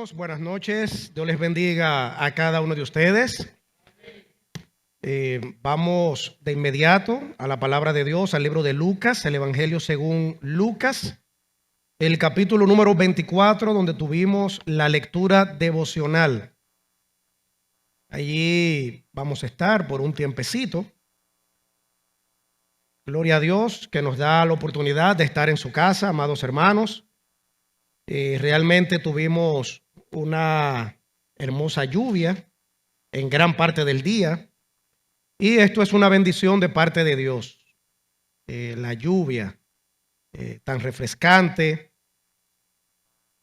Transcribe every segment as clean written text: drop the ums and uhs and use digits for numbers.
hermanos, buenas noches. Dios les bendiga a cada uno de ustedes. Vamos de inmediato a la palabra de Dios, al libro de Lucas, el Evangelio según Lucas, el capítulo número 24, donde tuvimos la lectura devocional. Allí vamos a estar por un tiempecito. Gloria a Dios que nos da la oportunidad de estar en su casa, amados hermanos. Realmente tuvimos una hermosa lluvia en gran parte del día y esto es una bendición de parte de Dios. La lluvia tan refrescante,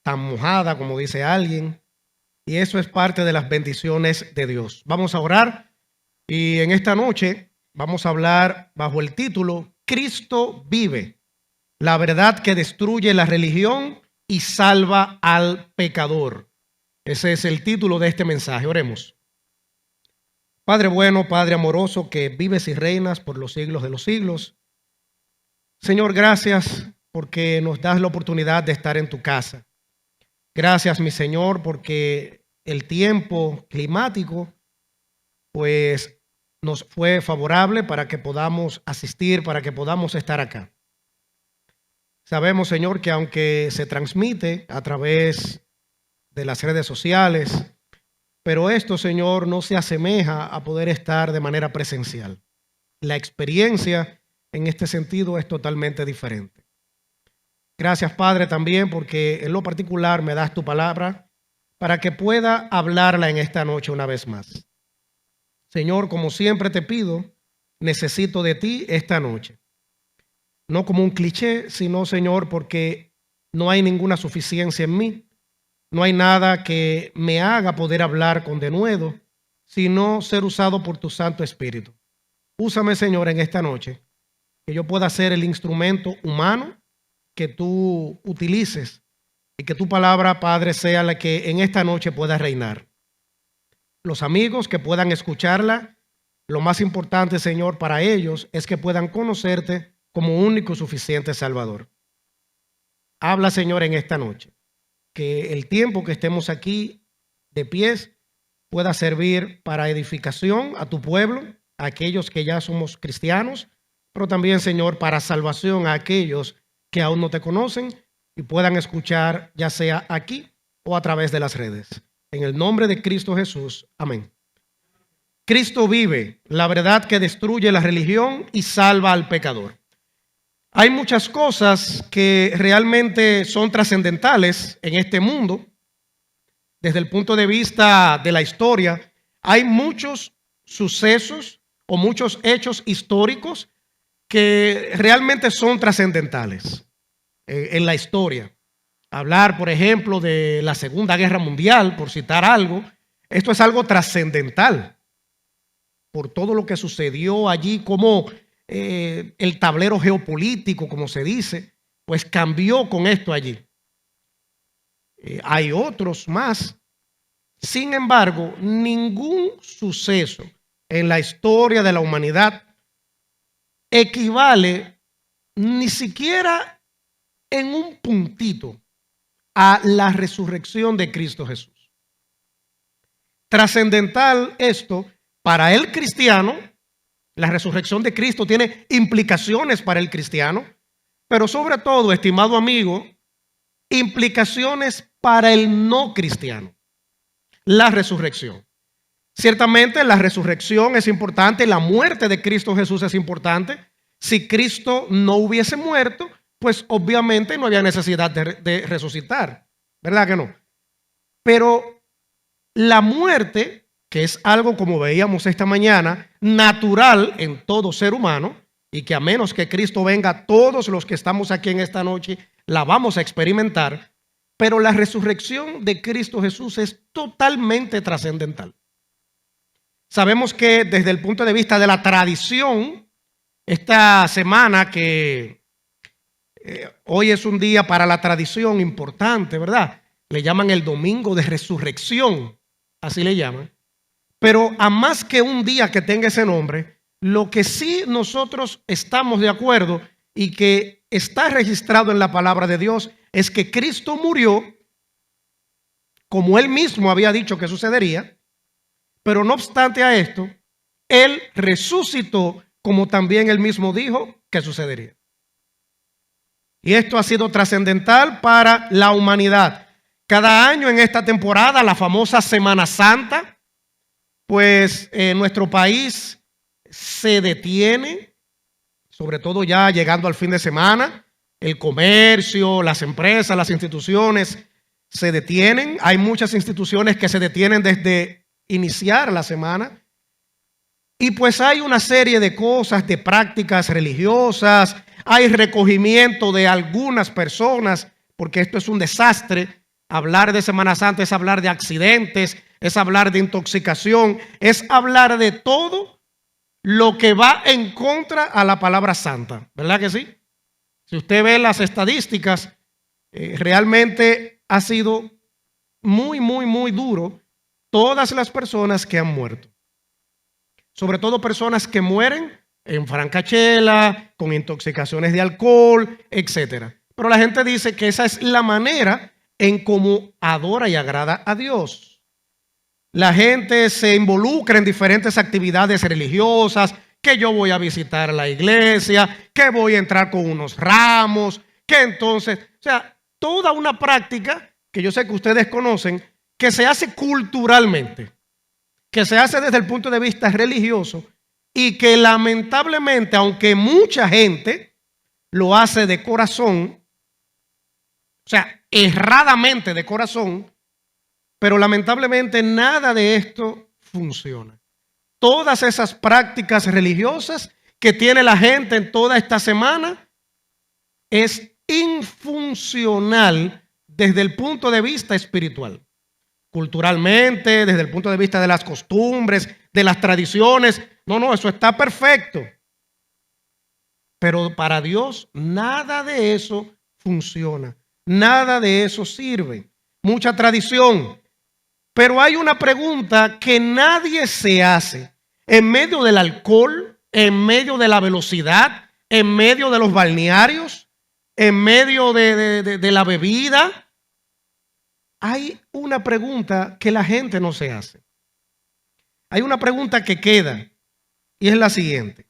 tan mojada como dice alguien, y eso es parte de las bendiciones de Dios. Vamos a orar y en esta noche vamos a hablar bajo el título Cristo vive, la verdad que destruye la religión y salva al pecador. Ese es el título de este mensaje. Oremos. Padre bueno, Padre amoroso, que vives y reinas por los siglos de los siglos. Señor, gracias porque nos das la oportunidad de estar en tu casa. Gracias, mi Señor, porque el tiempo climático pues nos fue favorable para que podamos asistir, para que podamos estar acá. Sabemos, Señor, que aunque se transmite a través de las redes sociales, pero esto, Señor, no se asemeja a poder estar de manera presencial. La experiencia en este sentido es totalmente diferente. Gracias, Padre, también porque en lo particular me das tu palabra para que pueda hablarla en esta noche una vez más. Señor, como siempre te pido, necesito de ti esta noche. No como un cliché, sino, Señor, porque no hay ninguna suficiencia en mí. No hay nada que me haga poder hablar con denuedo, sino ser usado por tu Santo Espíritu. Úsame, Señor, en esta noche, que yo pueda ser el instrumento humano que tú utilices y que tu palabra, Padre, sea la que en esta noche pueda reinar. Los amigos que puedan escucharla, lo más importante, Señor, para ellos es que puedan conocerte como único y suficiente Salvador. Habla, Señor, en esta noche. Que el tiempo que estemos aquí de pies pueda servir para edificación a tu pueblo, a aquellos que ya somos cristianos, pero también, Señor, para salvación a aquellos que aún no te conocen y puedan escuchar ya sea aquí o a través de las redes. En el nombre de Cristo Jesús. Amén. Cristo vive, la verdad que destruye la religión y salva al pecador. Hay muchas cosas que realmente son trascendentales en este mundo. Desde el punto de vista de la historia, hay muchos sucesos o muchos hechos históricos que realmente son trascendentales en la historia. Hablar, por ejemplo, de la Segunda Guerra Mundial, por citar algo, esto es algo trascendental por todo lo que sucedió allí, como el tablero geopolítico, como se dice, pues cambió con esto allí. Hay otros más. Sin embargo, ningún suceso en la historia de la humanidad equivale ni siquiera en un puntito a la resurrección de Cristo Jesús. Trascendental esto para el cristiano. La resurrección de Cristo tiene implicaciones para el cristiano, pero sobre todo, estimado amigo, implicaciones para el no cristiano. La resurrección. Ciertamente la resurrección es importante, la muerte de Cristo Jesús es importante. Si Cristo no hubiese muerto, pues obviamente no había necesidad de resucitar, ¿verdad que no? Pero la muerte, que es algo, como veíamos esta mañana, natural en todo ser humano, y que a menos que Cristo venga, todos los que estamos aquí en esta noche la vamos a experimentar, pero la resurrección de Cristo Jesús es totalmente trascendental. Sabemos que desde el punto de vista de la tradición, esta semana que hoy es un día para la tradición importante, ¿verdad? Le llaman el Domingo de Resurrección, así le llaman. Pero a más que un día que tenga ese nombre, lo que sí nosotros estamos de acuerdo y que está registrado en la palabra de Dios es que Cristo murió como él mismo había dicho que sucedería, pero no obstante a esto, él resucitó como también él mismo dijo que sucedería. Y esto ha sido trascendental para la humanidad. Cada año en esta temporada, la famosa Semana Santa, pues nuestro país se detiene, sobre todo ya llegando al fin de semana, el comercio, las empresas, las instituciones se detienen. Hay muchas instituciones que se detienen desde iniciar la semana. Y pues hay una serie de cosas, de prácticas religiosas, hay recogimiento de algunas personas, porque esto es un desastre. Hablar de Semana Santa es hablar de accidentes, es hablar de intoxicación, es hablar de todo lo que va en contra a la palabra santa, ¿verdad que sí? Si usted ve las estadísticas, realmente ha sido muy duro todas las personas que han muerto. Sobre todo personas que mueren en francachela, con intoxicaciones de alcohol, etcétera. Pero la gente dice que esa es la manera en cómo adora y agrada a Dios. La gente se involucra en diferentes actividades religiosas, que yo voy a visitar la iglesia, que voy a entrar con unos ramos, que entonces, o sea, toda una práctica que yo sé que ustedes conocen, que se hace culturalmente, que se hace desde el punto de vista religioso y que lamentablemente, aunque mucha gente lo hace de corazón, o sea, erradamente de corazón, pero lamentablemente nada de esto funciona. Todas esas prácticas religiosas que tiene la gente en toda esta semana es infuncional desde el punto de vista espiritual. Culturalmente, desde el punto de vista de las costumbres, de las tradiciones. No, eso está perfecto. Pero para Dios nada de eso funciona. Nada de eso sirve. Mucha tradición. Pero hay una pregunta que nadie se hace. En medio del alcohol, en medio de la velocidad, en medio de los balnearios, en medio de la bebida, hay una pregunta que la gente no se hace. Hay una pregunta que queda y es la siguiente.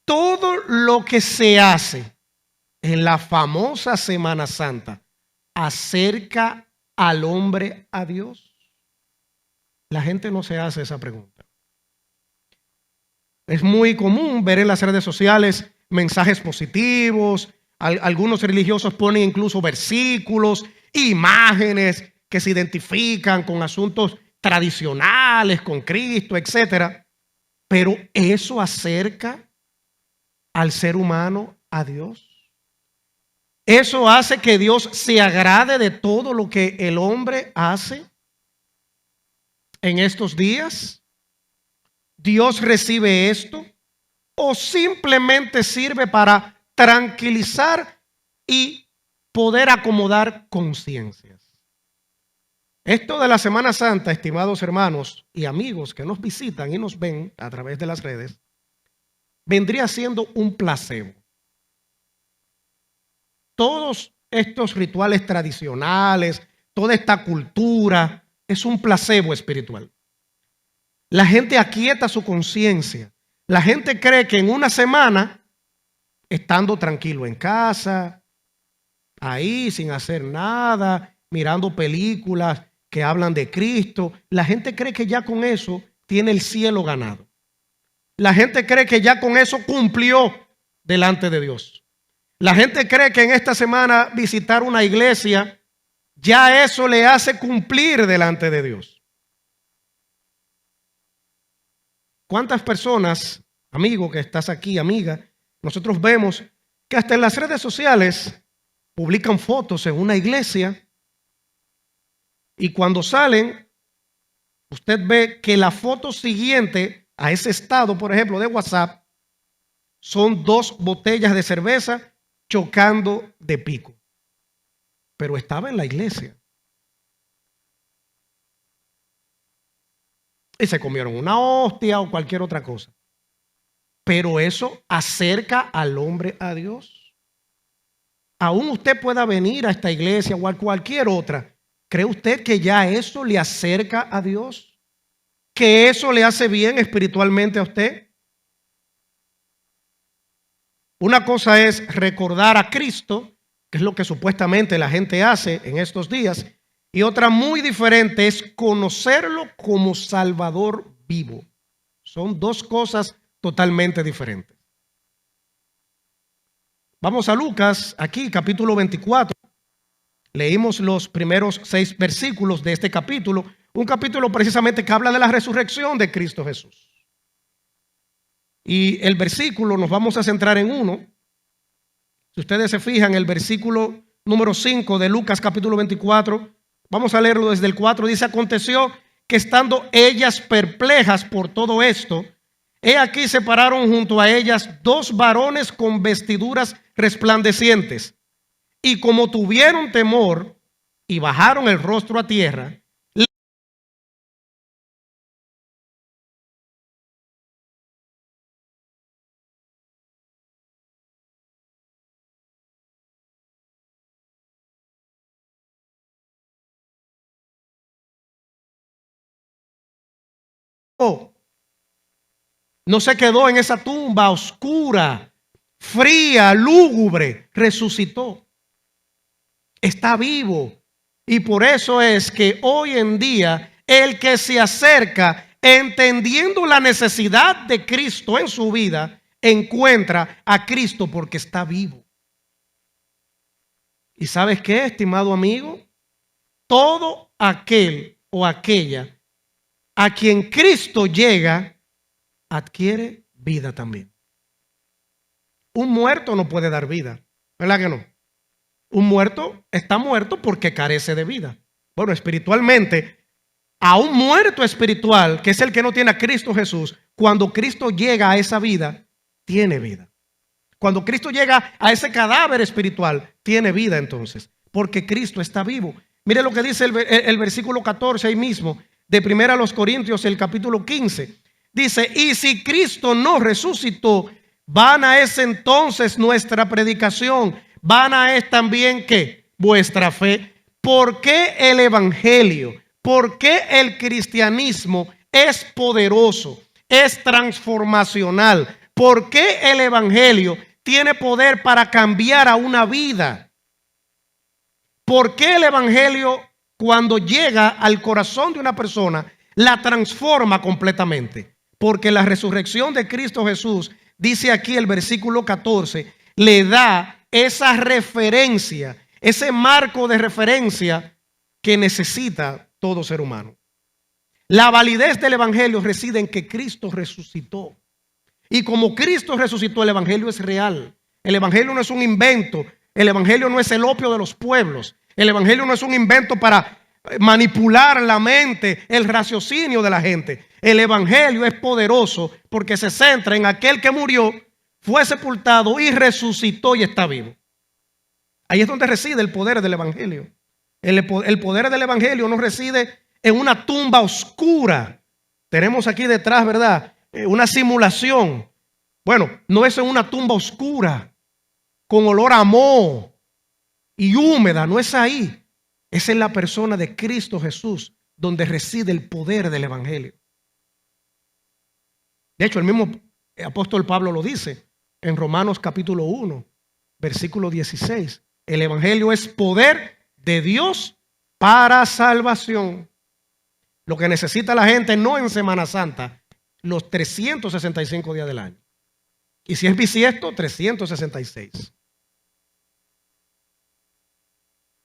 Todo lo que se hace en la famosa Semana Santa acerca al hombre a Dios. La gente no se hace esa pregunta. Es muy común ver en las redes sociales mensajes positivos. Algunos religiosos ponen incluso versículos, imágenes que se identifican con asuntos tradicionales, con Cristo, etcétera. Pero eso acerca al ser humano a Dios. Eso hace que Dios se agrade de todo lo que el hombre hace en estos días. ¿Dios recibe esto o simplemente sirve para tranquilizar y poder acomodar conciencias? Esto de la Semana Santa, estimados hermanos y amigos que nos visitan y nos ven a través de las redes, vendría siendo un placebo. Todos estos rituales tradicionales, toda esta cultura, es un placebo espiritual. La gente aquieta su conciencia. La gente cree que en una semana, estando tranquilo en casa, ahí sin hacer nada, mirando películas que hablan de Cristo, la gente cree que ya con eso tiene el cielo ganado. La gente cree que ya con eso cumplió delante de Dios. La gente cree que en esta semana visitar una iglesia, ya eso le hace cumplir delante de Dios. ¿Cuántas personas, amigo que estás aquí, amiga, nosotros vemos que hasta en las redes sociales publican fotos en una iglesia y cuando salen, usted ve que la foto siguiente a ese estado, por ejemplo, de WhatsApp, son 2 botellas de cerveza chocando de pico. Pero estaba en la iglesia. Y se comieron una hostia o cualquier otra cosa. Pero eso acerca al hombre a Dios. Aún usted pueda venir a esta iglesia o a cualquier otra ¿Cree usted que ya eso le acerca a Dios? ¿Que eso le hace bien espiritualmente a usted? Una cosa es recordar a Cristo, que es lo que supuestamente la gente hace en estos días, y otra muy diferente es conocerlo como Salvador vivo. Son dos cosas totalmente diferentes. Vamos a Lucas, aquí capítulo 24. Leímos los primeros 6 versículos de este capítulo, un capítulo precisamente que habla de la resurrección de Cristo Jesús. Y el versículo, nos vamos a centrar en uno. Si ustedes se fijan, el versículo número 5 de Lucas capítulo 24, vamos a leerlo desde el 4, dice: aconteció que estando ellas perplejas por todo esto, he aquí se pararon junto a ellas 2 varones con vestiduras resplandecientes. Y como tuvieron temor y bajaron el rostro a tierra, no se quedó en esa tumba oscura, fría, lúgubre, resucitó. Está vivo. Y por eso es que hoy en día el que se acerca entendiendo la necesidad de Cristo en su vida, encuentra a Cristo porque está vivo. ¿Y sabes qué, estimado amigo? Todo aquel o aquella a quien Cristo llega adquiere vida también. Un muerto no puede dar vida, ¿verdad que no? Un muerto está muerto porque carece de vida. Bueno, espiritualmente, a un muerto espiritual, que es el que no tiene a Cristo Jesús, cuando Cristo llega a esa vida, tiene vida. Cuando Cristo llega a ese cadáver espiritual, tiene vida entonces, porque Cristo está vivo. Mire lo que dice el versículo 14 ahí mismo, de 1 Corintios, el capítulo 15. Dice: y si Cristo no resucitó, vana es entonces nuestra predicación, vana es también ¿qué? Vuestra fe. ¿Por qué el evangelio? ¿Por qué el cristianismo es poderoso? Es transformacional. ¿Por qué el evangelio tiene poder para cambiar a una vida? ¿Por qué el evangelio, cuando llega al corazón de una persona, la transforma completamente? Porque la resurrección de Cristo Jesús, dice aquí el versículo 14, le da esa referencia, ese marco de referencia que necesita todo ser humano. La validez del evangelio reside en que Cristo resucitó. Y como Cristo resucitó, el evangelio es real. El evangelio no es un invento. El evangelio no es el opio de los pueblos. El evangelio no es un invento para manipular la mente, el raciocinio de la gente. El evangelio es poderoso porque se centra en aquel que murió, fue sepultado y resucitó y está vivo. Ahí es donde reside el poder del evangelio. El poder del evangelio no reside en una tumba oscura. Tenemos aquí detrás, ¿verdad?, una simulación. Bueno, no es en una tumba oscura con olor a moho y húmeda, no es ahí. Es en la persona de Cristo Jesús donde reside el poder del evangelio. De hecho, el mismo apóstol Pablo lo dice en Romanos capítulo 1, versículo 16. El evangelio es poder de Dios para salvación. Lo que necesita la gente no en Semana Santa, los 365 días del año. Y si es bisiesto, 366.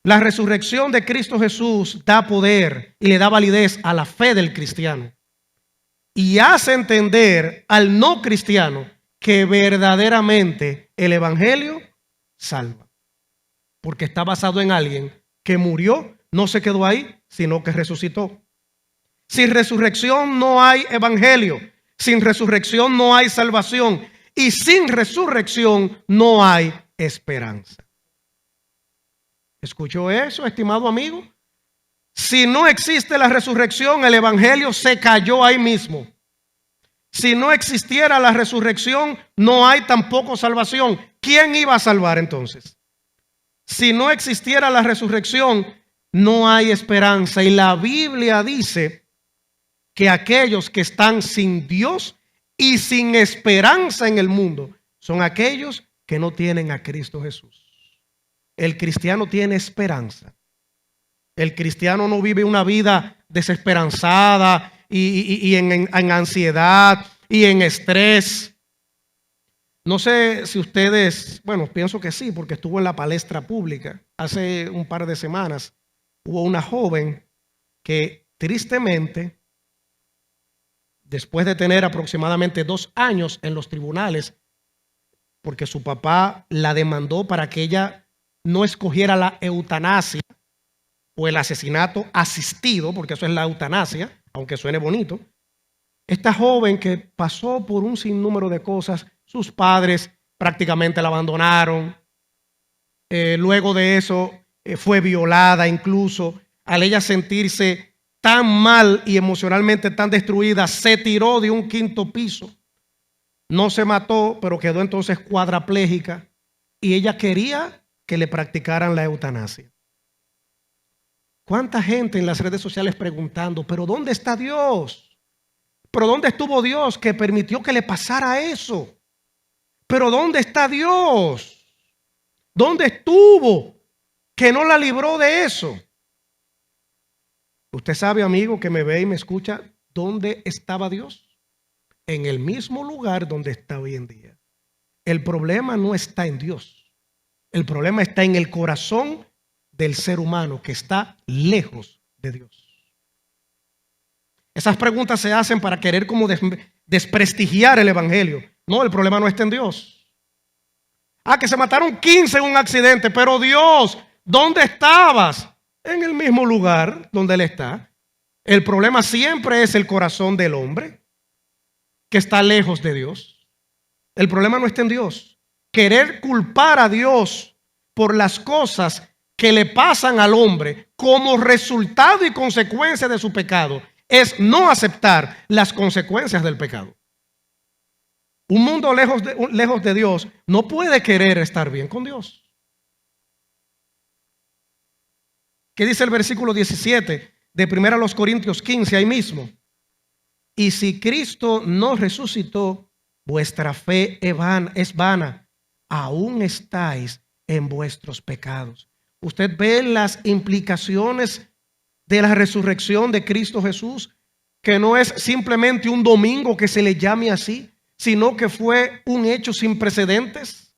La resurrección de Cristo Jesús da poder y le da validez a la fe del cristiano. Y hace entender al no cristiano que verdaderamente el evangelio salva. Porque está basado en alguien que murió, no se quedó ahí, sino que resucitó. Sin resurrección no hay evangelio. Sin resurrección no hay salvación. Y sin resurrección no hay esperanza. ¿Escuchó eso, estimado amigo? Si no existe la resurrección, el evangelio se cayó ahí mismo. Si no existiera la resurrección, no hay tampoco salvación. ¿Quién iba a salvar entonces? Si no existiera la resurrección, no hay esperanza. Y la Biblia dice que aquellos que están sin Dios y sin esperanza en el mundo son aquellos que no tienen a Cristo Jesús. El cristiano tiene esperanza. El cristiano no vive una vida desesperanzada y en ansiedad y en estrés. No sé si ustedes, bueno, pienso que sí, porque estuvo en la palestra pública. Hace un par de semanas hubo una joven que tristemente, después de tener aproximadamente 2 años en los tribunales, porque su papá la demandó para que ella no escogiera la eutanasia o el asesinato asistido, porque eso es la eutanasia, aunque suene bonito. Esta joven que pasó por un sinnúmero de cosas, sus padres prácticamente la abandonaron. Luego de eso fue violada incluso. Al ella sentirse tan mal y emocionalmente tan destruida, se tiró de un 5º piso. No se mató, pero quedó entonces cuadraplégica. Y ella quería que le practicaran la eutanasia. ¿Cuánta gente en las redes sociales preguntando, pero ¿dónde está Dios? ¿Pero dónde estuvo Dios que permitió que le pasara eso? ¿Pero dónde está Dios? ¿Dónde estuvo que no la libró de eso? Usted sabe, amigo, que me ve y me escucha, ¿dónde estaba Dios? En el mismo lugar donde está hoy en día. El problema no está en Dios. El problema está en el corazón del ser humano que está lejos de Dios. Esas preguntas se hacen para querer como desprestigiar el evangelio. No, el problema no está en Dios. Que se mataron 15 en un accidente, pero Dios, ¿dónde estabas? En el mismo lugar donde Él está. El problema siempre es el corazón del hombre que está lejos de Dios. El problema no está en Dios. Querer culpar a Dios por las cosas que le pasan al hombre como resultado y consecuencia de su pecado es no aceptar las consecuencias del pecado. Un mundo lejos de Dios no puede querer estar bien con Dios. ¿Qué dice el versículo 17 de 1 Corintios 15 ahí mismo? Y si Cristo no resucitó, vuestra fe es vana, aún estáis en vuestros pecados. Usted ve las implicaciones de la resurrección de Cristo Jesús, que no es simplemente un domingo que se le llame así, sino que fue un hecho sin precedentes.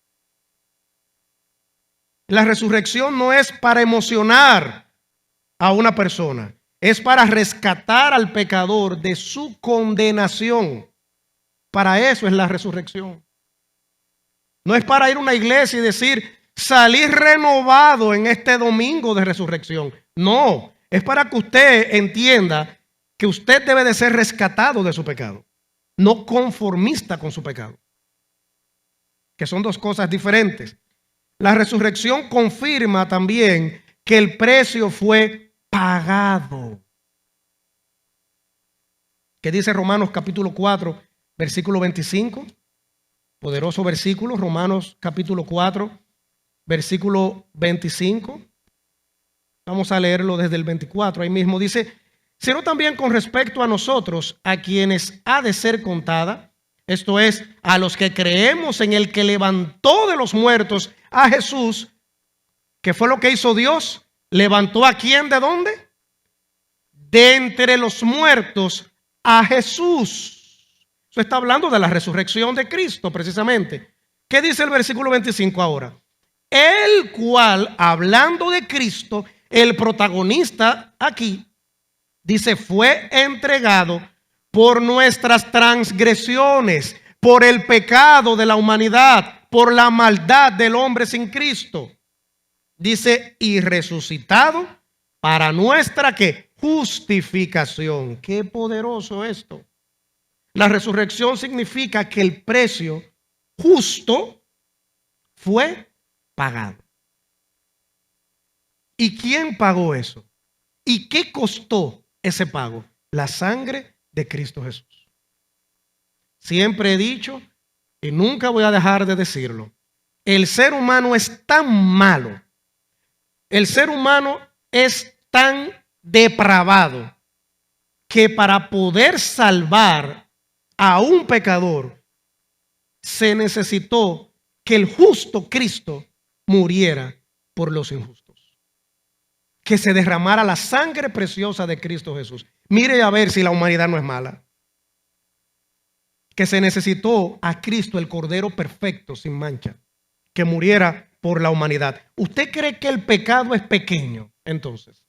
La resurrección no es para emocionar a una persona, es para rescatar al pecador de su condenación. Para eso es la resurrección. No es para ir a una iglesia y decir, salí renovado en este domingo de resurrección. No, es para que usted entienda que usted debe de ser rescatado de su pecado, no conformista con su pecado, que son dos cosas diferentes. La resurrección confirma también que el precio fue pagado. ¿Qué dice Romanos capítulo 4, versículo 25? Poderoso versículo, Romanos capítulo 4, versículo 25. Vamos a leerlo desde el 24. Ahí mismo dice, sino también con respecto a nosotros, a quienes ha de ser contada, esto es, a los que creemos en el que levantó de los muertos a Jesús, que fue lo que hizo Dios. ¿Levantó a quién de dónde? De entre los muertos a Jesús. Eso está hablando de la resurrección de Cristo precisamente. ¿Qué dice el versículo 25 ahora? El cual, hablando de Cristo, el protagonista aquí, dice, fue entregado por nuestras transgresiones, por el pecado de la humanidad, por la maldad del hombre sin Cristo. Dice, y resucitado para nuestra ¿qué? Justificación. Qué poderoso esto. La resurrección significa que el precio justo fue pagado. ¿Y quién pagó eso? ¿Y qué costó ese pago? La sangre de Cristo Jesús. Siempre he dicho, y nunca voy a dejar de decirlo, el ser humano es tan malo, el ser humano es tan depravado que para poder salvar a un pecador se necesitó que el justo Cristo muriera por los injustos, que se derramara la sangre preciosa de Cristo Jesús. Mire a ver si la humanidad no es mala. Que se necesitó a Cristo, el Cordero perfecto, sin mancha, que muriera por la humanidad. ¿Usted cree que el pecado es pequeño entonces?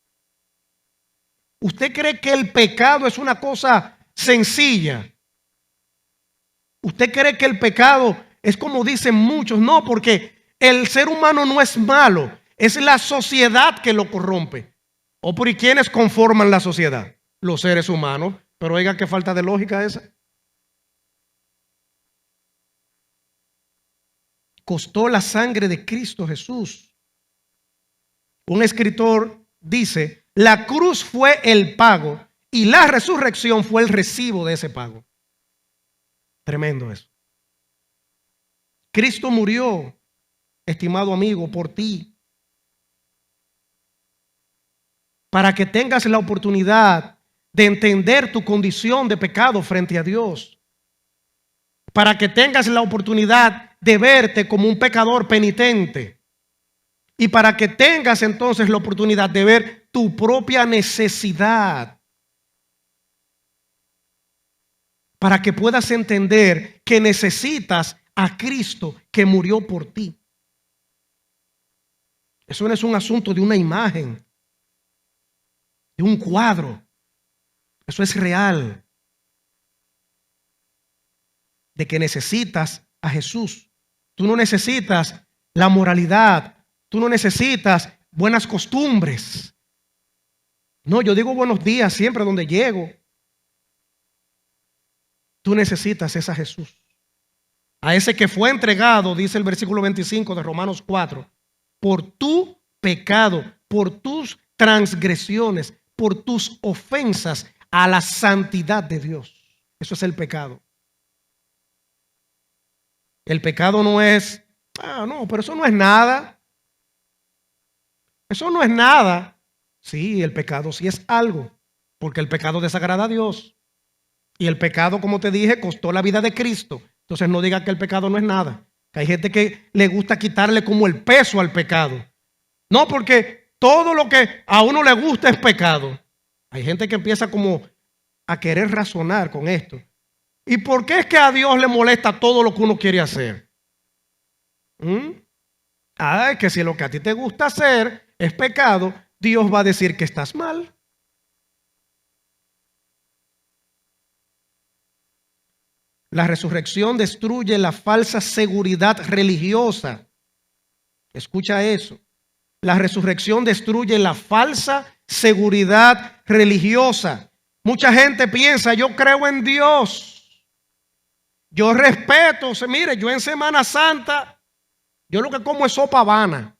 ¿Usted cree que el pecado es una cosa sencilla? ¿Usted cree que el pecado es como dicen muchos? No, porque el ser humano no es malo, es la sociedad que lo corrompe. ¿O por quiénes conforman la sociedad? Los seres humanos. Pero oiga, qué falta de lógica esa. Costó la sangre de Cristo Jesús. Un escritor dice: la cruz fue el pago y la resurrección fue el recibo de ese pago. Tremendo eso. Cristo murió, estimado amigo, por ti, para que tengas la oportunidad de entender tu condición de pecado frente a Dios, para que tengas la oportunidad de verte como un pecador penitente y para que tengas entonces la oportunidad de ver tu propia necesidad, para que puedas entender que necesitas a Cristo que murió por ti. Eso no es un asunto de una imagen, de un cuadro. Eso es real. De que necesitas a Jesús. Tú no necesitas la moralidad. Tú no necesitas buenas costumbres. No, yo digo buenos días siempre donde llego. Tú necesitas es a Jesús. A ese que fue entregado, dice el versículo 25 de Romanos 4, por tu pecado, por tus transgresiones, por tus ofensas a la santidad de Dios. Eso es el pecado. El pecado no es, no, pero eso no es nada. Eso no es nada. Sí, el pecado sí es algo, porque el pecado desagrada a Dios. Y el pecado, como te dije, costó la vida de Cristo. Entonces no diga que el pecado no es nada. Que hay gente que le gusta quitarle como el peso al pecado. No, porque todo lo que a uno le gusta es pecado. Hay gente que empieza como a querer razonar con esto. ¿Y por qué es que a Dios le molesta todo lo que uno quiere hacer? Es que si lo que a ti te gusta hacer es pecado, Dios va a decir que estás mal. La resurrección destruye la falsa seguridad religiosa. Escucha eso. La resurrección destruye la falsa seguridad religiosa. Mucha gente piensa, yo creo en Dios. Yo respeto. Mire, yo en Semana Santa, yo lo que como es sopa Habana.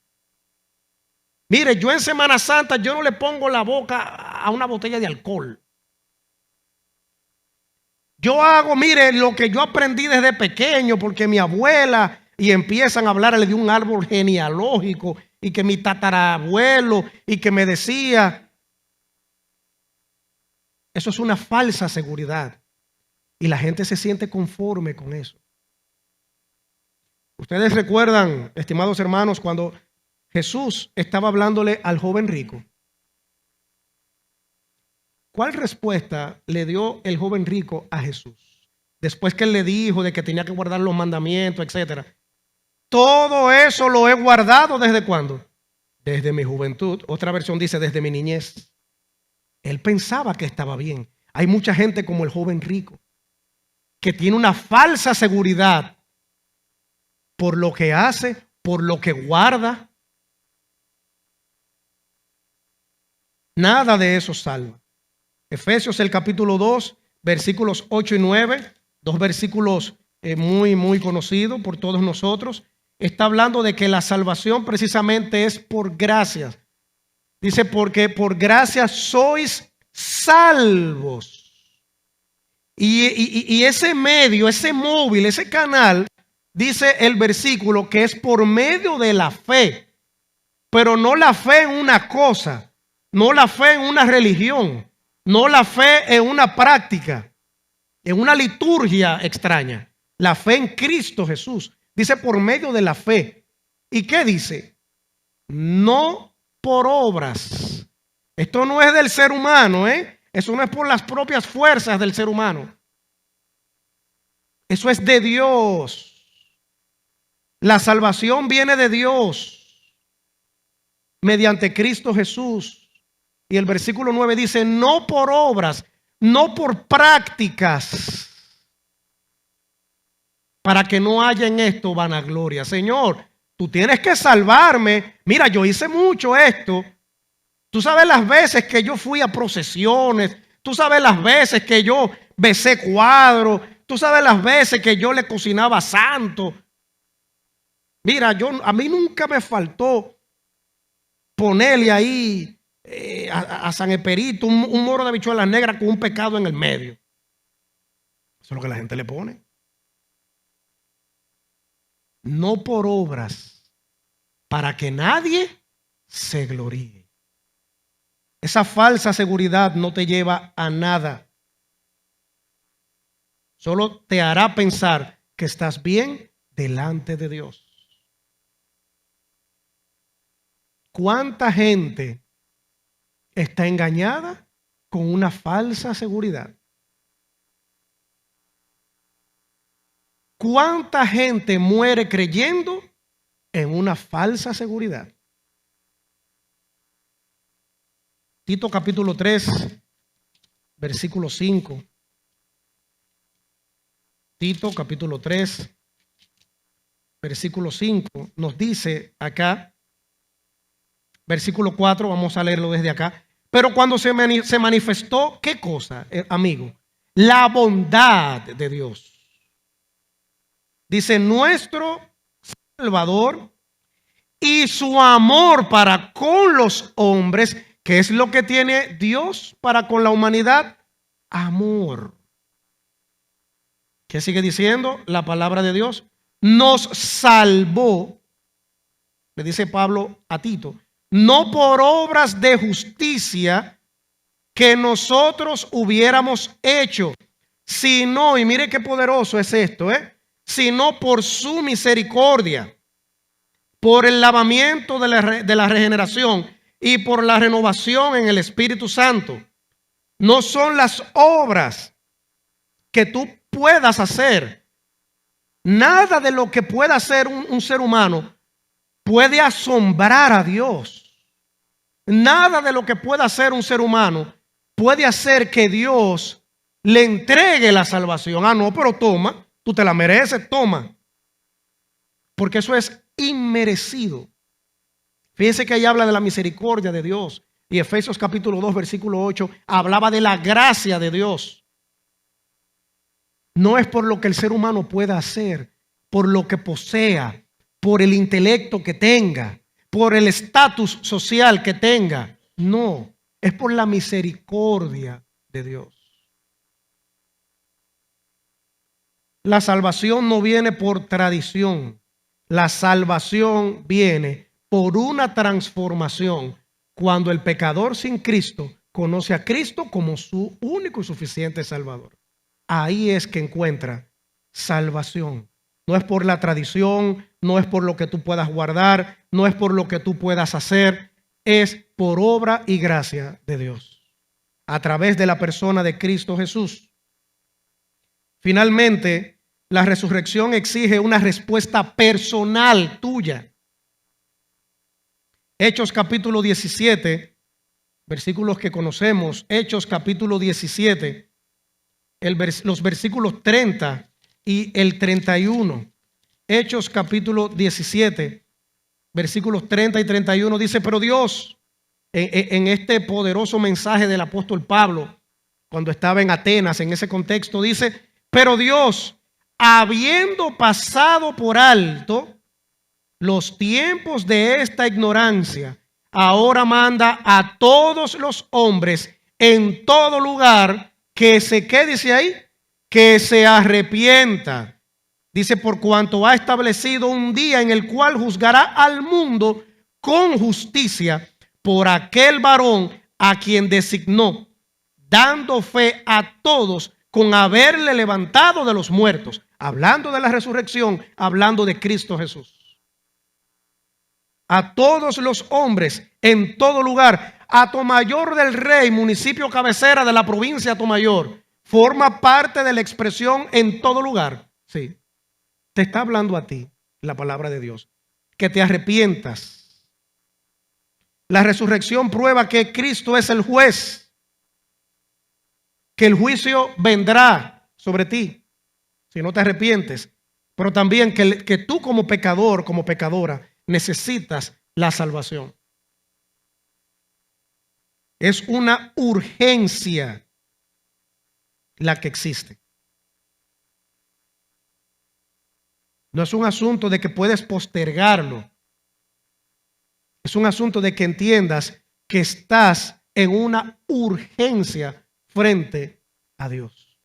Mire, yo en Semana Santa, yo no le pongo la boca a una botella de alcohol. Yo hago, mire, lo que yo aprendí desde pequeño, porque mi abuela, y empiezan a hablarle de un árbol genealógico, y que mi tatarabuelo, y que me decía, eso es una falsa seguridad. Y la gente se siente conforme con eso. Ustedes recuerdan, estimados hermanos, cuando Jesús estaba hablándole al joven rico. ¿Cuál respuesta le dio el joven rico a Jesús? Después que él le dijo de que tenía que guardar los mandamientos, etcétera. Todo eso lo he guardado ¿desde cuándo? Desde mi juventud. Otra versión dice desde mi niñez. Él pensaba que estaba bien. Hay mucha gente como el joven rico que tiene una falsa seguridad por lo que hace, por lo que guarda. Nada de eso salva. Efesios el capítulo 2, versículos 8 y 9, dos versículos muy conocidos por todos nosotros. Está hablando de que la salvación precisamente es por gracia. Dice, porque por gracia sois salvos. Y ese medio, ese móvil, ese canal, dice el versículo que es por medio de la fe. Pero no la fe en una cosa, No la fe en una religión, no la fe en una práctica, en una liturgia extraña. La fe en Cristo Jesús. Dice por medio de la fe. ¿Y qué dice? No por obras. Esto no es del ser humano, ¿eh? Eso no es por las propias fuerzas del ser humano. Eso es de Dios. La salvación viene de Dios mediante Cristo Jesús. Y el versículo 9 dice, no por obras, no por prácticas, para que no haya en esto vanagloria. Señor, tú tienes que salvarme. Mira, yo hice mucho esto. Tú sabes las veces que yo fui a procesiones. Tú sabes las veces que yo besé cuadros. Tú sabes las veces que yo le cocinaba santo. Mira, a mí nunca me faltó ponerle ahí a San Esperito un moro de habichuelas negras con un pecado en el medio. Eso es lo que la gente le pone. No por obras, para que nadie se gloríe. Esa falsa seguridad no te lleva a nada. Solo te hará pensar que estás bien delante de Dios. ¿Cuánta gente está engañada con una falsa seguridad? ¿Cuánta gente muere creyendo en una falsa seguridad? Tito capítulo 3, versículo 5. Tito capítulo 3, versículo 5 nos dice acá, versículo 4, vamos a leerlo desde acá. Pero cuando se manifestó, ¿qué cosa, amigo? La bondad de Dios. Dice, nuestro Salvador y su amor para con los hombres. ¿Qué es lo que tiene Dios para con la humanidad? Amor. ¿Qué sigue diciendo la palabra de Dios? Nos salvó, le dice Pablo a Tito, no por obras de justicia que nosotros hubiéramos hecho, sino, y mire qué poderoso es esto, sino por su misericordia, por el lavamiento de la regeneración y por la renovación en el Espíritu Santo. No son las obras que tú puedas hacer. Nada de lo que pueda hacer un ser humano puede asombrar a Dios. Nada de lo que pueda hacer un ser humano puede hacer que Dios le entregue la salvación. Ah, no, pero toma, tú te la mereces, toma. Porque eso es inmerecido. Fíjense que ahí habla de la misericordia de Dios. Y Efesios capítulo 2, versículo 8, hablaba de la gracia de Dios. No es por lo que el ser humano pueda hacer, por lo que posea, por el intelecto que tenga, por el estatus social que tenga. No, es por la misericordia de Dios. La salvación no viene por tradición. La salvación viene por una transformación cuando el pecador sin Cristo conoce a Cristo como su único y suficiente Salvador. Ahí es que encuentra salvación. No es por la tradición, no es por lo que tú puedas guardar, no es por lo que tú puedas hacer, es por obra y gracia de Dios, a través de la persona de Cristo Jesús. Finalmente, la resurrección exige una respuesta personal tuya. Hechos capítulo 17, versículos que conocemos, Hechos capítulo 17, los versículos 30 y el 31. Hechos capítulo 17, versículos 30 y 31 dice, pero Dios, en este poderoso mensaje del apóstol Pablo, cuando estaba en Atenas, en ese contexto, dice, pero Dios, habiendo pasado por alto los tiempos de esta ignorancia, ahora manda a todos los hombres en todo lugar que ¿qué dice ahí? Que se arrepienta. Dice, por cuanto ha establecido un día en el cual juzgará al mundo con justicia por aquel varón a quien designó, dando fe a todos con haberle levantado de los muertos. Hablando de la resurrección, hablando de Cristo Jesús. A todos los hombres en todo lugar. Atomayor del Rey, municipio cabecera de la provincia de Atomayor, forma parte de la expresión en todo lugar. Sí, te está hablando a ti la palabra de Dios. Que te arrepientas. La resurrección prueba que Cristo es el juez, que el juicio vendrá sobre ti si no te arrepientes, pero también que tú como pecador, como pecadora, necesitas la salvación. Es una urgencia la que existe. No es un asunto de que puedes postergarlo. Es un asunto de que entiendas que estás en una urgencia frente a Dios.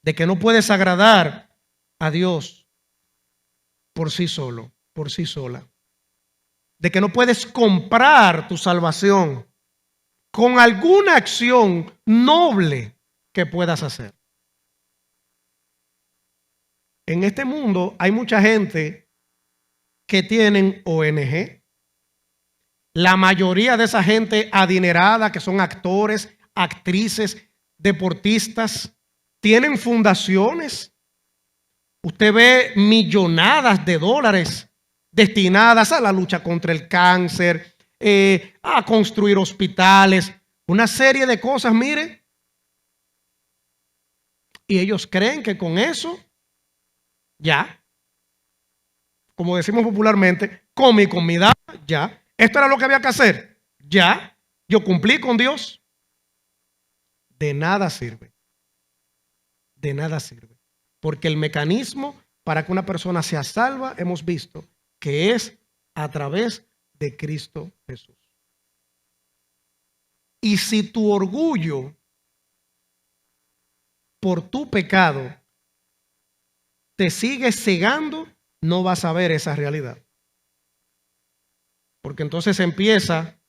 De que no puedes agradar a Dios por sí solo, por sí sola. De que no puedes comprar tu salvación con alguna acción noble que puedas hacer. En este mundo hay mucha gente que tienen ONG. La mayoría de esa gente adinerada, que son actores, actrices, deportistas, tienen fundaciones. Usted ve millonadas de dólares destinadas a la lucha contra el cáncer, a construir hospitales, una serie de cosas, mire. Y ellos creen que con eso, ya, como decimos popularmente, comí comida, ya. Esto era lo que había que hacer, ya. Yo cumplí con Dios. De nada sirve. De nada sirve. Porque el mecanismo para que una persona sea salva, hemos visto que es a través de Cristo Jesús. Y si tu orgullo por tu pecado te sigue cegando, no vas a ver esa realidad. Porque entonces empieza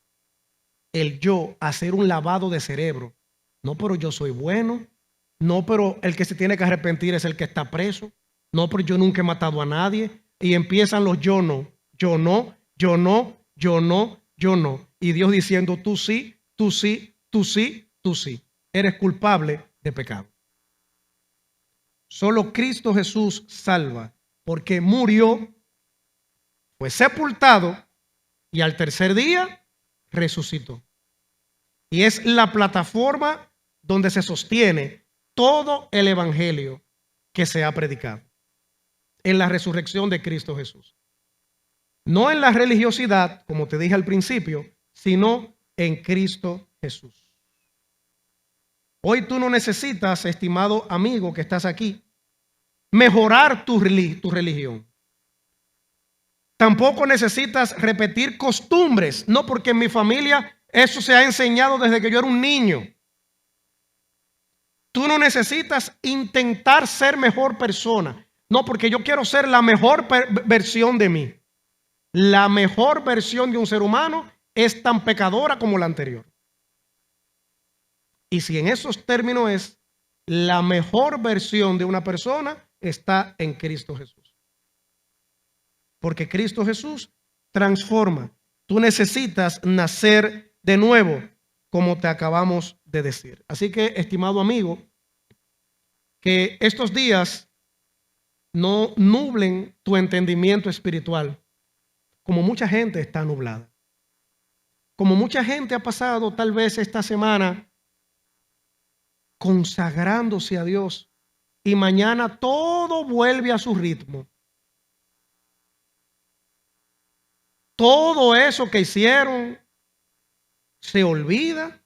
el yo a hacer un lavado de cerebro. No, pero yo soy bueno. No, pero el que se tiene que arrepentir es el que está preso. No, pero yo nunca he matado a nadie. Y empiezan los yo no, yo no, yo no, yo no, yo no. Y Dios diciendo, tú sí, tú sí, tú sí, tú sí. Eres culpable de pecado. Solo Cristo Jesús salva, porque murió, fue sepultado y al tercer día resucitó. Y es la plataforma donde se sostiene todo el evangelio que se ha predicado, en la resurrección de Cristo Jesús. No en la religiosidad, como te dije al principio, sino en Cristo Jesús. Hoy tú no necesitas, estimado amigo que estás aquí, mejorar tu religión. Tampoco necesitas repetir costumbres, no, porque en mi familia eso se ha enseñado desde que yo era un niño. Tú no necesitas intentar ser mejor persona, no, porque yo quiero ser la mejor versión de mí. La mejor versión de un ser humano es tan pecadora como la anterior. Y si en esos términos es la mejor versión de una persona, está en Cristo Jesús. Porque Cristo Jesús transforma. Tú necesitas nacer de nuevo, como te acabamos de decir. Así que, estimado amigo, que estos días no nublen tu entendimiento espiritual, como mucha gente está nublada. Como mucha gente ha pasado tal vez esta semana consagrándose a Dios y mañana todo vuelve a su ritmo. Todo eso que hicieron se olvida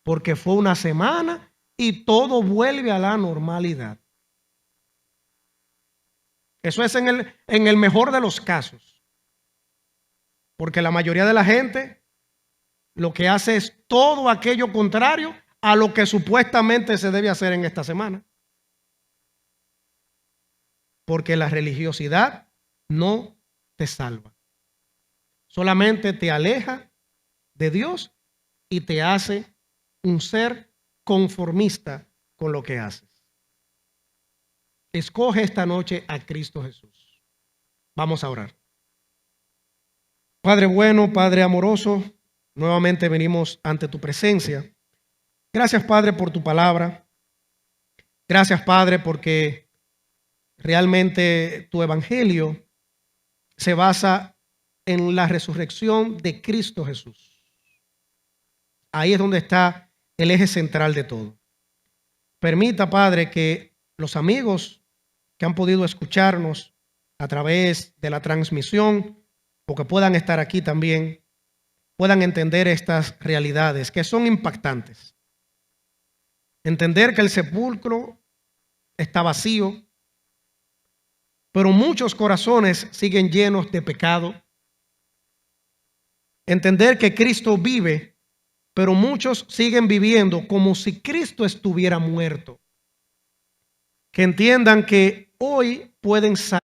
porque fue una semana y todo vuelve a la normalidad. Eso es en el mejor de los casos. Porque la mayoría de la gente lo que hace es todo aquello contrario a lo que supuestamente se debe hacer en esta semana. Porque la religiosidad no te salva. Solamente te aleja de Dios y te hace un ser conformista con lo que haces. Escoge esta noche a Cristo Jesús. Vamos a orar. Padre bueno, Padre amoroso, nuevamente venimos ante tu presencia. Gracias, Padre, por tu palabra. Gracias, Padre, porque realmente tu evangelio se basa en la resurrección de Cristo Jesús. Ahí es donde está el eje central de todo. Permita, Padre, que los amigos que han podido escucharnos a través de la transmisión o que puedan estar aquí también, puedan entender estas realidades que son impactantes. Entender que el sepulcro está vacío, pero muchos corazones siguen llenos de pecado. Entender que Cristo vive, pero muchos siguen viviendo como si Cristo estuviera muerto. Que entiendan que hoy pueden salir